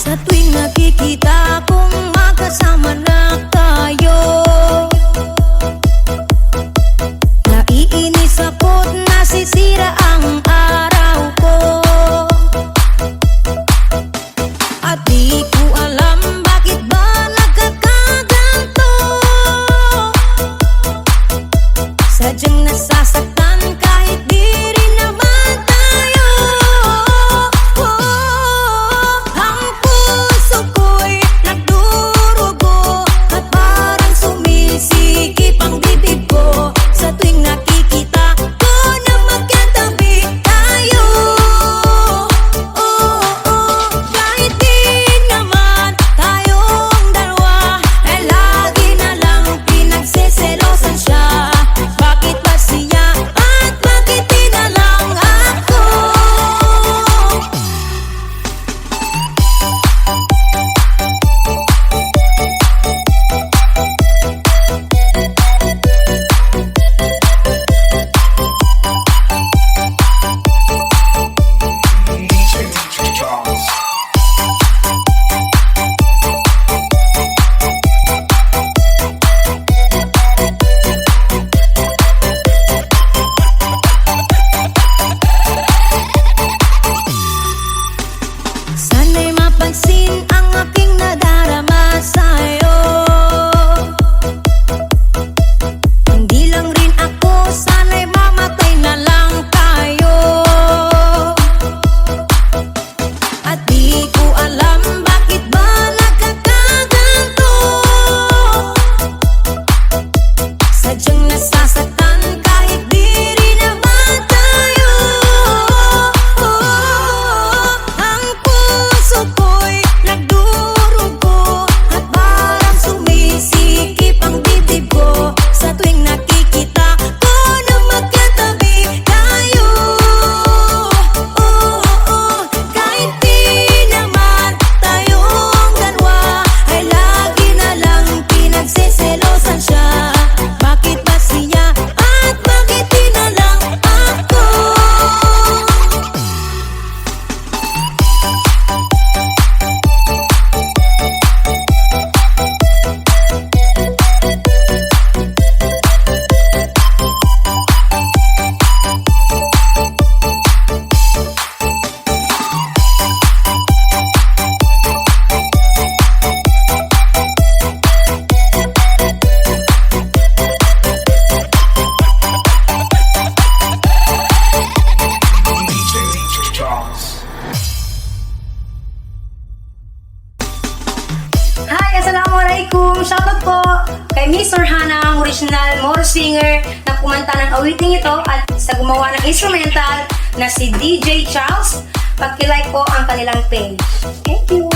Sa tuwing nakikita kong magkasama na tayo, naiinis ako't nasisira ang araw ko. At di ko alam bakit ba nagkakaganto. Sadyang nasasaktan kahit di rin naman tayo. Ang puso ko'y nagdurugo at parang sumisikip ang bibig ko sa tuwing nakikita ko na magkatabi tayo. Kahit di naman tayong dalawa, ay lagi na lang pinagseselosan siya. Bakit ba siya at bakit di na lang ako? Sana'y mapansin ang aking nadarama sa'yo. Hindi lang rin ako, sana'y mamatay na lang tayo. At di ko alam bakit ba nagkakaganto. Sadyang nasasaktan kahit di rin naman tayo. Ang puso ko'y nagdurugo at parang sumisikip ang bibig ko sa tuwing nakikita ko na magkatabi tayo. Kahit di naman tayong dalawa, ay lagi na lang pinagseselosan siya. Bakit ba siya at bakit di na lang ako? Hi! Assalamualaikum! Shoutout po kay Miss Orhana, ang original Moro singer na kumanta ng awiting ito at sa gumawa ng instrumental na si DJ Charles. Pag-like po ang kanilang page. Thank you!